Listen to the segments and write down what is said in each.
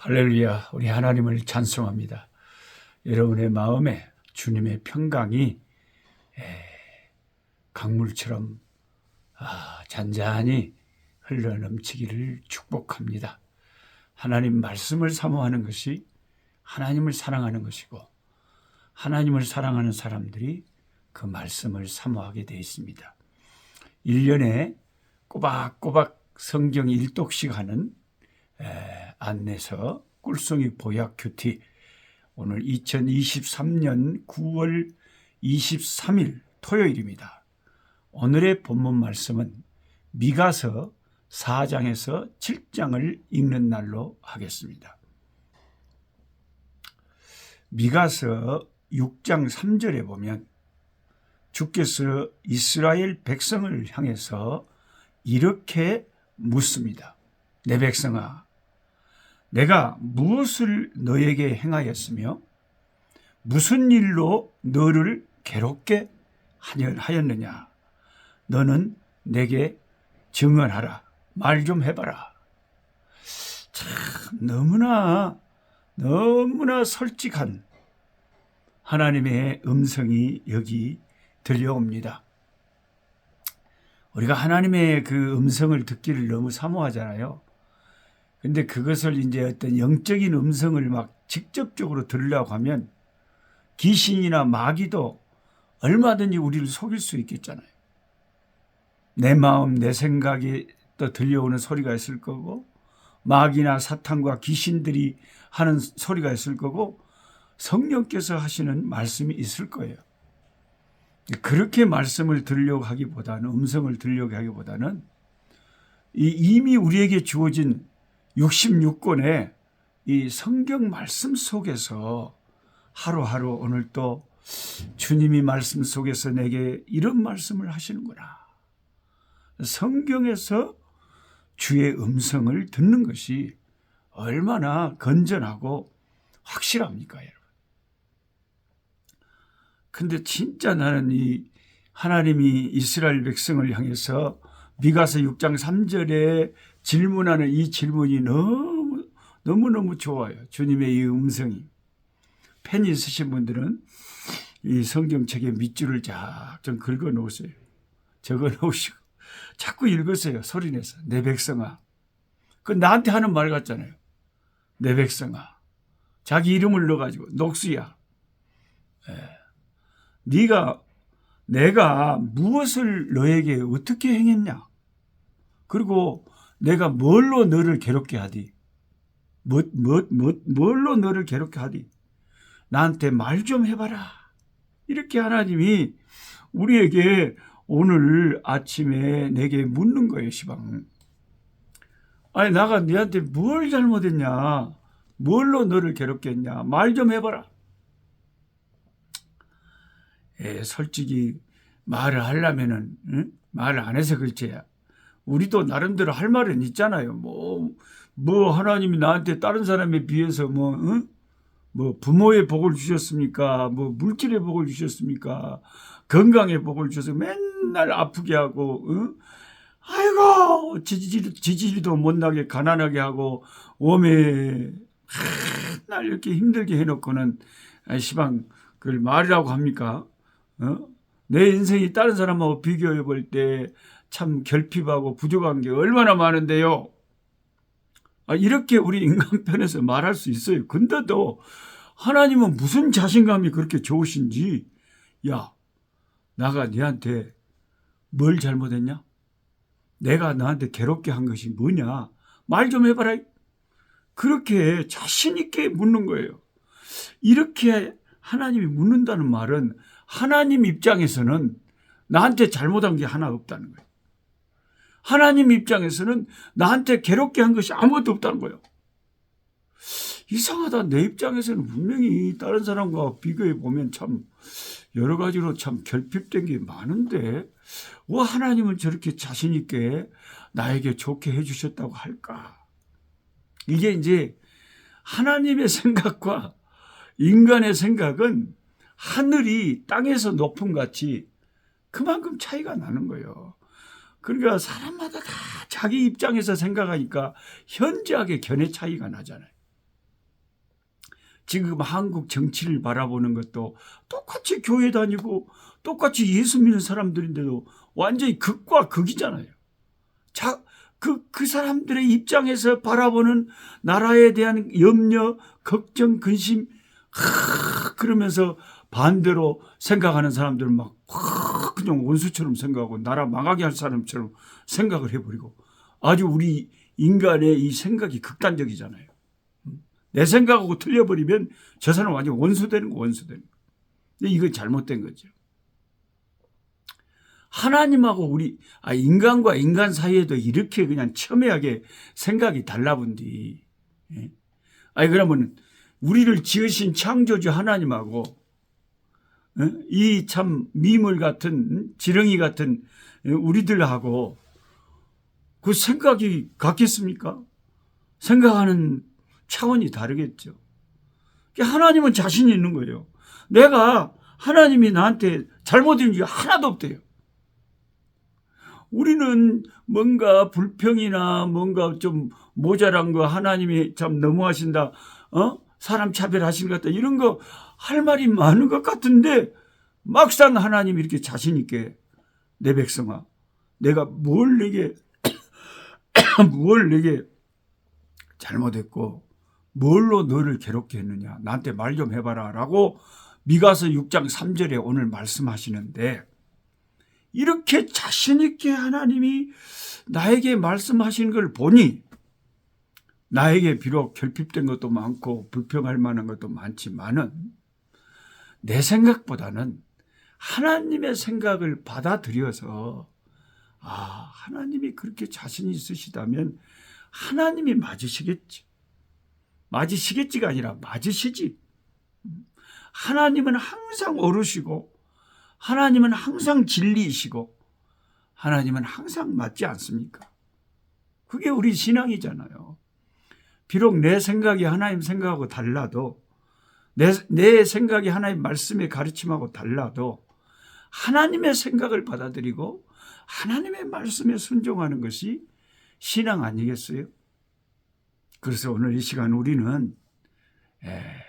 할렐루야, 우리 하나님을 찬송합니다. 여러분의 마음에 주님의 평강이 강물처럼 잔잔히 흘러넘치기를 축복합니다. 하나님 말씀을 사모하는 것이 하나님을 사랑하는 것이고, 하나님을 사랑하는 사람들이 그 말씀을 사모하게 되어 있습니다. 1년에 꼬박꼬박 성경 1독씩 하는 안내서 꿀송이 보약 큐티, 오늘 2023년 9월 23일 토요일입니다. 오늘의 본문 말씀은 미가서 4장에서 7장을 읽는 날로 하겠습니다. 미가서 6장 3절에 보면 주께서 이스라엘 백성을 향해서 이렇게 묻습니다. 내 백성아, 내가 무엇을 너에게 행하였으며 무슨 일로 너를 괴롭게 하였느냐? 너는 내게 증언하라. 말 좀 해봐라. 참 너무나 솔직한 하나님의 음성이 여기 들려옵니다. 우리가 하나님의 그 음성을 듣기를 너무 사모하잖아요. 근데 그것을 이제 어떤 영적인 음성을 막 직접적으로 들으려고 하면 귀신이나 마귀도 얼마든지 우리를 속일 수 있겠잖아요. 내 마음, 내 생각이 또 들려오는 소리가 있을 거고, 마귀나 사탄과 귀신들이 하는 소리가 있을 거고, 성령께서 하시는 말씀이 있을 거예요. 그렇게 말씀을 들으려고 하기보다는, 음성을 들으려고 하기보다는 이미 우리에게 주어진 66권의 이 성경 말씀 속에서 하루하루 오늘 또 주님이 말씀 속에서 내게 이런 말씀을 하시는구나. 성경에서 주의 음성을 듣는 것이 얼마나 건전하고 확실합니까, 여러분? 근데 진짜 나는 이 하나님이 이스라엘 백성을 향해서 미가서 6장 3절에 질문하는 이 질문이 너무너무 좋아요. 주님의 이 음성이. 펜 있으신 분들은 이 성경책에 밑줄을 쫙 좀 긁어 놓으세요. 적어 놓으시고 자꾸 읽으세요. 소리내서. 내 백성아. 그 나한테 하는 말 같잖아요. 내 백성아. 자기 이름을 넣어가지고 녹수야. 내가 무엇을 너에게 어떻게 행했냐? 그리고 내가 뭘로 너를 괴롭게 하디? 뭘로 너를 괴롭게 하디? 나한테 말 좀 해봐라. 이렇게 하나님이 우리에게 오늘 아침에 내게 묻는 거예요, 시방. 아니, 내가 너한테 뭘 잘못했냐? 뭘로 너를 괴롭게 했냐? 말 좀 해봐라. 솔직히 말을 하려면은, 말을 안 해서 그렇지. 우리도 나름대로 할 말은 있잖아요. 뭐 하나님이 나한테 다른 사람에 비해서 뭐 부모의 복을 주셨습니까? 뭐 물질의 복을 주셨습니까? 건강의 복을 주셔서 맨날 아프게 하고, 아이고 지지리도 못 나게 가난하게 하고 오메 맨날 이렇게 힘들게 해놓고는 시방 그걸 말이라고 합니까? 내 인생이 다른 사람하고 비교해 볼 때 참 결핍하고 부족한 게 얼마나 많은데요. 이렇게 우리 인간편에서 말할 수 있어요. 근데도 하나님은 무슨 자신감이 그렇게 좋으신지, 야, 나가 너한테 뭘 잘못했냐? 내가 너한테 괴롭게 한 것이 뭐냐? 말 좀 해봐라. 그렇게 자신 있게 묻는 거예요. 이렇게 하나님이 묻는다는 말은 하나님 입장에서는 나한테 잘못한 게 하나 없다는 거예요. 하나님 입장에서는 나한테 괴롭게 한 것이 아무것도 없다는 거예요. 이상하다. 내 입장에서는 분명히 다른 사람과 비교해 보면 참 여러 가지로 참 결핍된 게 많은데 왜 하나님은 저렇게 자신 있게 나에게 좋게 해주셨다고 할까? 이게 이제 하나님의 생각과 인간의 생각은 하늘이 땅에서 높음 같이 그만큼 차이가 나는 거예요. 그러니까 사람마다 다 자기 입장에서 생각하니까 현저하게 견해 차이가 나잖아요. 지금 한국 정치를 바라보는 것도 똑같이 교회 다니고 똑같이 예수 믿는 사람들인데도 완전히 극과 극이잖아요. 그 사람들의 입장에서 바라보는 나라에 대한 염려, 걱정, 근심, 그러면서 반대로 생각하는 사람들은 막 그냥 원수처럼 생각하고 나라 망하게 할 사람처럼 생각을 해버리고, 아주 우리 인간의 이 생각이 극단적이잖아요. 내 생각하고 틀려버리면 저 사람 완전 원수되는 거, 원수되는 거. 근데 이거 잘못된 거죠. 하나님하고 인간과 인간 사이에도 이렇게 그냥 첨예하게 생각이 달라본디. 예? 그러면 우리를 지으신 창조주 하나님하고 이 참 미물 같은 지렁이 같은 우리들하고 그 생각이 같겠습니까? 생각하는 차원이 다르겠죠. 하나님은 자신이 있는 거예요. 내가 하나님이 나한테 잘못된 게 하나도 없대요. 우리는 뭔가 불평이나 뭔가 좀 모자란 거, 하나님이 참 너무하신다, 사람 차별하신 것 같다, 이런 거 할 말이 많은 것 같은데, 막상 하나님이 이렇게 자신 있게, 내 백성아, 내가 뭘 내게 잘못했고 뭘로 너를 괴롭게 했느냐, 나한테 말 좀 해봐라 라고 미가서 6장 3절에 오늘 말씀하시는데, 이렇게 자신 있게 하나님이 나에게 말씀하시는 걸 보니 나에게 비록 결핍된 것도 많고 불평할 만한 것도 많지만은 내 생각보다는 하나님의 생각을 받아들여서, 하나님이 그렇게 자신이 있으시다면 하나님이 맞으시겠지. 맞으시겠지가 아니라 맞으시지. 하나님은 항상 옳으시고 하나님은 항상 진리이시고 하나님은 항상 맞지 않습니까? 그게 우리 신앙이잖아요. 비록 내 생각이 하나님 생각하고 달라도, 내 생각이 하나님 말씀의 가르침하고 달라도 하나님의 생각을 받아들이고 하나님의 말씀에 순종하는 것이 신앙 아니겠어요? 그래서 오늘 이 시간 우리는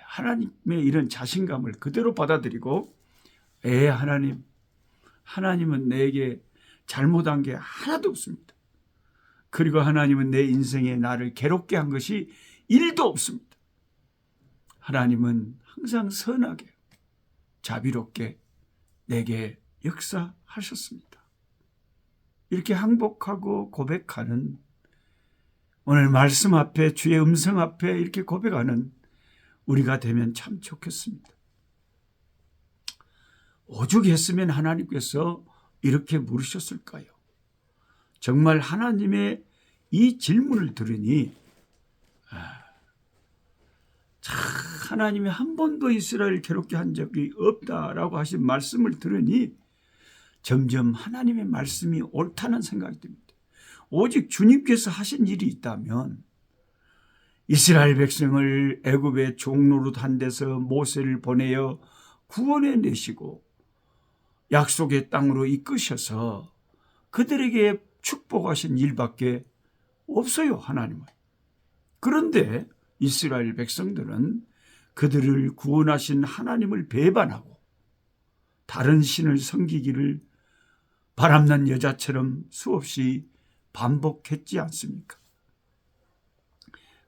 하나님의 이런 자신감을 그대로 받아들이고, 하나님은 내게 잘못한 게 하나도 없습니다. 그리고 하나님은 내 인생에 나를 괴롭게 한 것이 1도 없습니다. 하나님은 항상 선하게 자비롭게 내게 역사하셨습니다. 이렇게 항복하고 고백하는, 오늘 말씀 앞에, 주의 음성 앞에 이렇게 고백하는 우리가 되면 참 좋겠습니다. 오죽했으면 하나님께서 이렇게 물으셨을까요? 정말 하나님의 이 질문을 들으니, 하나님이 한 번도 이스라엘을 괴롭게 한 적이 없다라고 하신 말씀을 들으니 점점 하나님의 말씀이 옳다는 생각이 듭니다. 오직 주님께서 하신 일이 있다면 이스라엘 백성을 애굽의 종노릇한 데서 모세를 보내어 구원해 내시고 약속의 땅으로 이끄셔서 그들에게 축복하신 일밖에 없어요, 하나님은. 그런데 이스라엘 백성들은 그들을 구원하신 하나님을 배반하고 다른 신을 섬기기를 바람난 여자처럼 수없이 반복했지 않습니까?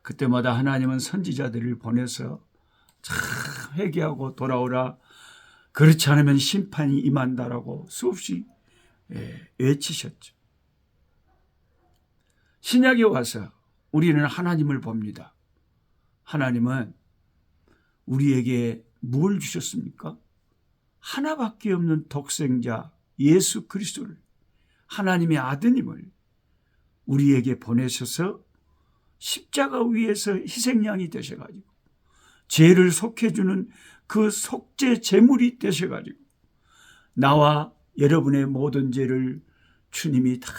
그때마다 하나님은 선지자들을 보내서 회개하고 돌아오라, 그렇지 않으면 심판이 임한다라고 수없이 외치셨죠. 신약에 와서 우리는 하나님을 봅니다. 하나님은 우리에게 뭘 주셨습니까? 하나밖에 없는 독생자 예수 그리스도를, 하나님의 아드님을 우리에게 보내셔서 십자가 위에서 희생양이 되셔가지고 죄를 속해주는 그 속죄 제물이 되셔가지고 나와 여러분의 모든 죄를 주님이 다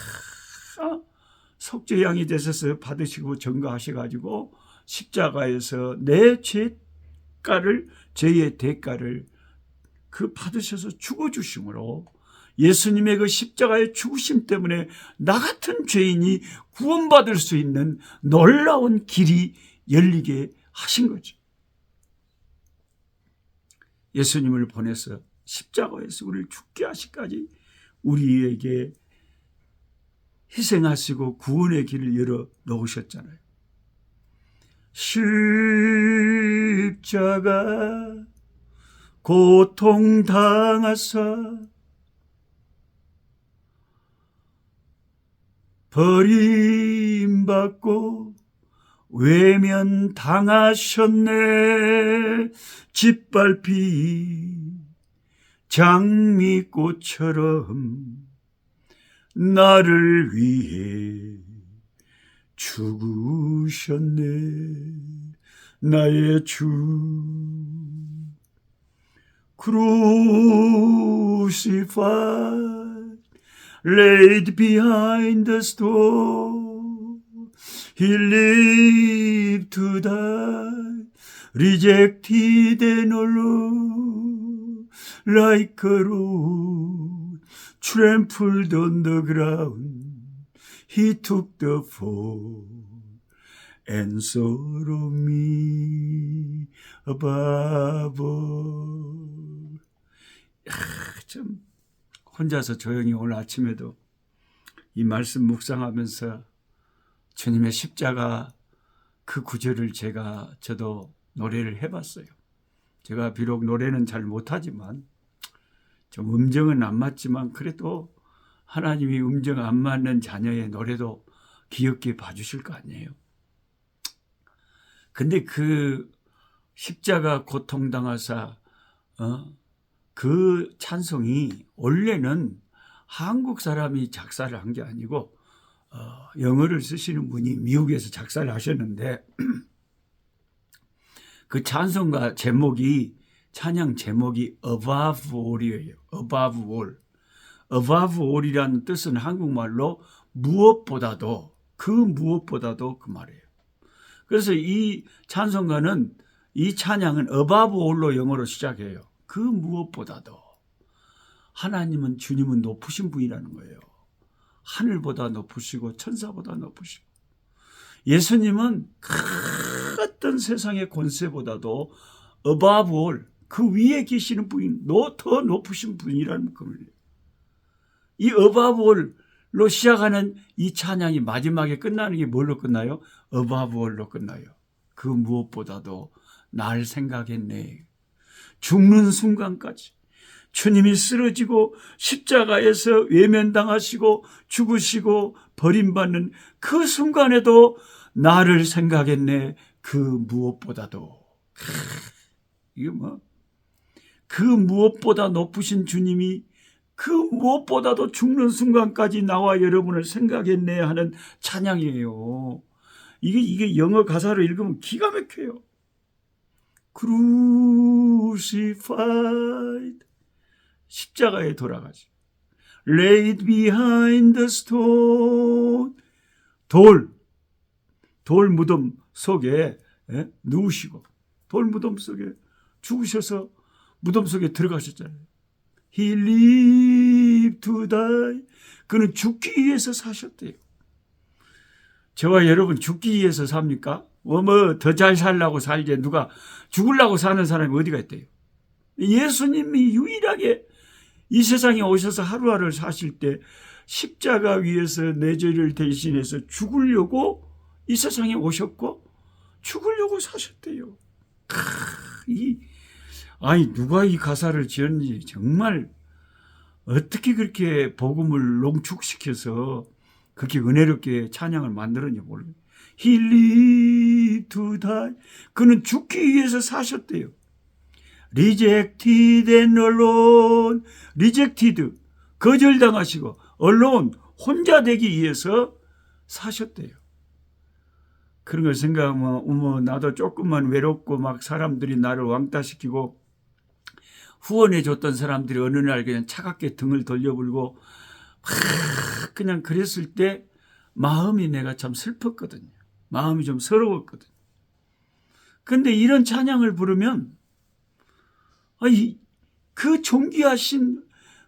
속죄양이 되셔서 받으시고 전가하셔가지고 십자가에서 내 죄의 대가를 받으셔서 죽어주심으로, 예수님의 그 십자가의 죽으심 때문에 나 같은 죄인이 구원받을 수 있는 놀라운 길이 열리게 하신 거죠. 예수님을 보내서 십자가에서 우리를 죽게 하시까지 우리에게 희생하시고 구원의 길을 열어 놓으셨잖아요. 십자가 고통당하사 버림받고 외면당하셨네. 짓밟히 장미꽃처럼 나를 위해 죽으셨네. 나의 주 crucified, laid behind the stone, he lived to die, rejected and alone, like a rose trampled on the ground, he took the fall and sorrowed me above all. 참 혼자서 조용히 오늘 아침에도 이 말씀 묵상하면서 주님의 십자가 그 구절을 저도 노래를 해봤어요. 제가 비록 노래는 잘 못하지만 좀 음정은 안 맞지만 그래도 하나님이 음정 안 맞는 자녀의 노래도 귀엽게 봐주실 거 아니에요. 근데 그 십자가 고통당하사 그 찬송이 원래는 한국 사람이 작사를 한 게 아니고 영어를 쓰시는 분이 미국에서 작사를 하셨는데 그 찬송가 제목이 찬양 제목이 Above All이에요. Above All. Above All이라는 뜻은 한국말로 무엇보다도 그 무엇보다도 그 말이에요. 그래서 이 찬송가는 이 찬양은 Above All로 영어로 시작해요. 그 무엇보다도 하나님은 주님은 높으신 분이라는 거예요. 하늘보다 높으시고 천사보다 높으시고 예수님은 어떤 세상의 권세보다도 above all 그 위에 계시는 분이 더 높으신 분이라는 겁니다. 이 above all로 시작하는 이 찬양이 마지막에 끝나는 게 뭘로 끝나요? above all로 끝나요. 그 무엇보다도 날 생각했네. 죽는 순간까지 주님이 쓰러지고 십자가에서 외면당하시고 죽으시고 버림받는 그 순간에도 나를 생각했네. 그 무엇보다도. 이게 그 무엇보다 높으신 주님이 그 무엇보다도 죽는 순간까지 나와 여러분을 생각했네 하는 찬양이에요. 이게 영어 가사로 읽으면 기가 막혀요. crucified 십자가에 돌아가시 laid behind the stone 돌 무덤 속에 누우시고 돌 무덤 속에 죽으셔서 무덤 속에 들어가셨잖아요. He lived to die. 그는 죽기 위해서 사셨대요. 저와 여러분 죽기 위해서 삽니까? 더 잘 살라고 살지 누가 죽으려고 사는 사람이 어디가 있대요. 예수님이 유일하게 이 세상에 오셔서 하루하루를 사실 때 십자가 위에서 내 죄를 대신해서 죽으려고 이 세상에 오셨고 죽으려고 사셨대요. 누가 이 가사를 지었는지 정말 어떻게 그렇게 복음을 농축시켜서 그렇게 은혜롭게 찬양을 만들었는지 모르겠어요. He lived to die. 그는 죽기 위해서 사셨대요. Rejected and alone. Rejected. 거절당하시고 alone. 혼자 되기 위해서 사셨대요. 그런 걸 생각하면 나도 조금만 외롭고 막 사람들이 나를 왕따시키고 후원해줬던 사람들이 어느 날 그냥 차갑게 등을 돌려불고 그냥 그랬을 때 마음이 내가 참 슬펐거든요. 마음이 좀 서러웠거든요. 근데 이런 찬양을 부르면 그 존귀하신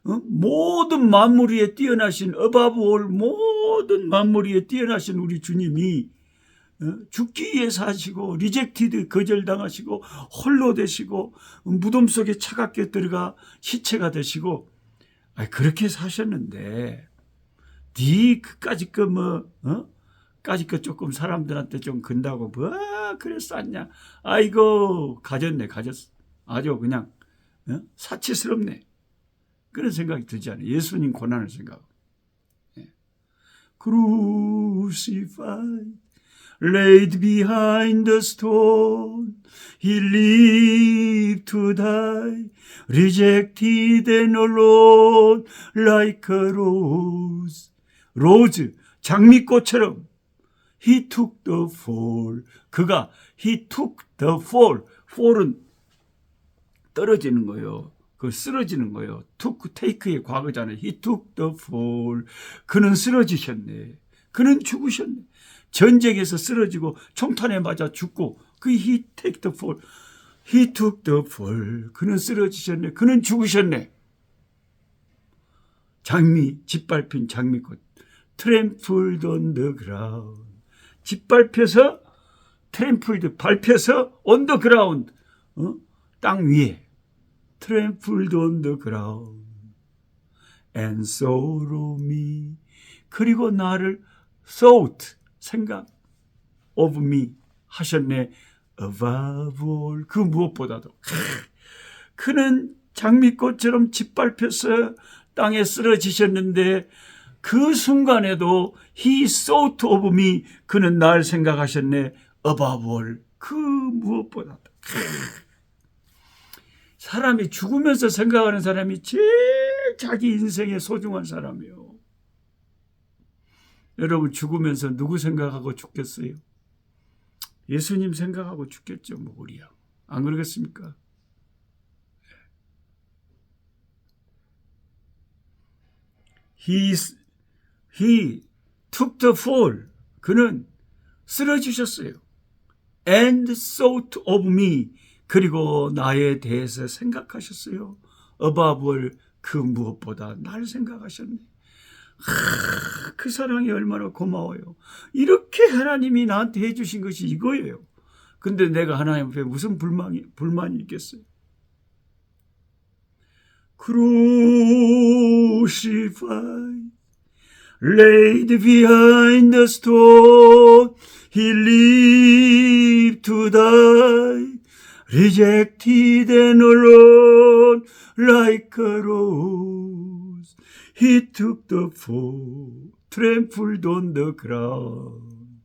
모든 만물 위에 뛰어나신 above all 모든 만물 위에 뛰어나신 우리 주님이 죽기 위해 사시고 리젝티드 거절당하시고 홀로 되시고 무덤 속에 차갑게 들어가 시체가 되시고 그렇게 사셨는데 그까짓 까짓 거 조금 사람들한테 좀 근다고 그래 쌌냐. 아이고 가졌네. 아주 그냥 사치스럽네. 그런 생각이 들지 않아요. 예수님 고난을 생각하고. Crucified, laid behind the stone, he lived to die, rejected and alone, like a rose. 로즈, 장미꽃처럼. He took the fall. he took the fall. fall은 떨어지는 거예요. 쓰러지는 거예요. take의 과거잖아요. He took the fall. 그는 쓰러지셨네. 그는 죽으셨네. 전쟁에서 쓰러지고 총탄에 맞아 죽고 he take the fall. He took the fall. 그는 쓰러지셨네. 그는 죽으셨네. 짓밟힌 장미꽃. Trampled on the ground. 짓밟혀서 밟혀서 on the ground. 땅 위에. Trampled on the ground and sorrow me. 그리고 나를 thought, 생각 of me 하셨네. above all. 그 무엇보다도 그는 장미꽃처럼 짓밟혀서 땅에 쓰러지셨는데 그 순간에도 he thought of me. 그는 날 생각하셨네. above all. 그 무엇보다도. 사람이 죽으면서 생각하는 사람이 제일 자기 인생에 소중한 사람이에요. 여러분 죽으면서 누구 생각하고 죽겠어요? 예수님 생각하고 죽겠죠. 우리야. 안 그러겠습니까? He took the fall. 그는 쓰러지셨어요. And thought of me. 그리고 나에 대해서 생각하셨어요. above all. 그 무엇보다 날 생각하셨네. 그 사랑이 얼마나 고마워요. 이렇게 하나님이 나한테 해주신 것이 이거예요. 근데 내가 하나님 앞에 무슨 불만이 있겠어요? Crucified, laid behind the stone, he lived to die, rejected and alone, like a rose. He took the fall, trampled on the ground,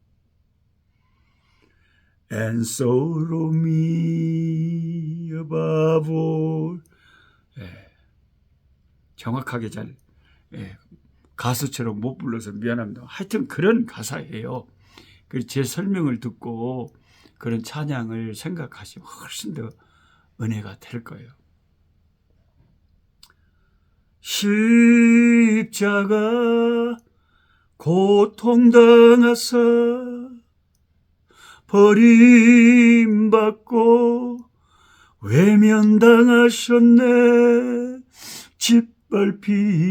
and sorrow me above all. 정확하게 잘 가수처럼 못 불러서 미안합니다. 하여튼 그런 가사예요. 제 설명을 듣고 그런 찬양을 생각하시면 훨씬 더 은혜가 될 거예요. 십자가 고통당하사 버림받고 외면당하셨네. 짓밟힌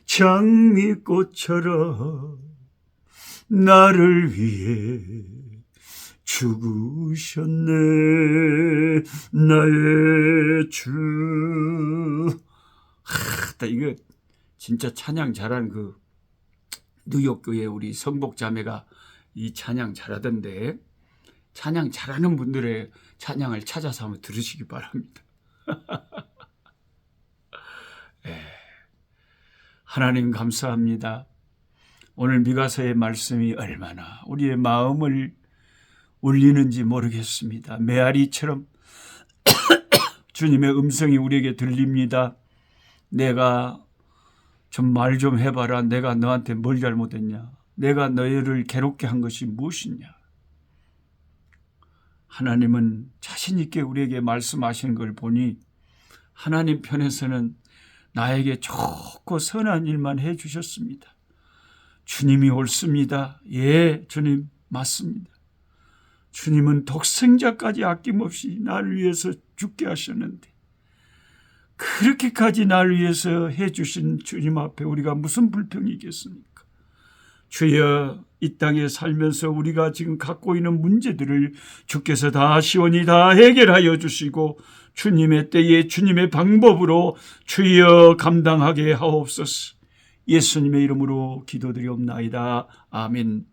장미꽃처럼 나를 위해 죽으셨네. 나의 주. 이거 진짜 찬양 잘하는 그 뉴욕교회 우리 성복 자매가 이 찬양 잘하던데, 찬양 잘하는 분들의 찬양을 찾아서 한번 들으시기 바랍니다. 하나님 감사합니다. 오늘 미가서의 말씀이 얼마나 우리의 마음을 울리는지 모르겠습니다. 메아리처럼 주님의 음성이 우리에게 들립니다. 내가 좀 말 좀 해봐라. 내가 너한테 뭘 잘못했냐? 내가 너희를 괴롭게 한 것이 무엇이냐? 하나님은 자신 있게 우리에게 말씀하시는 걸 보니 하나님 편에서는 나에게 좋고 선한 일만 해주셨습니다. 주님이 옳습니다. 예, 주님 맞습니다. 주님은 독생자까지 아낌없이 나를 위해서 죽게 하셨는데 그렇게까지 나를 위해서 해주신 주님 앞에 우리가 무슨 불평이 있겠습니까? 주여, 이 땅에 살면서 우리가 지금 갖고 있는 문제들을 주께서 다 시원히 다 해결하여 주시고 주님의 때에 주님의 방법으로 주여 감당하게 하옵소서. 예수님의 이름으로 기도드리옵나이다. 아멘.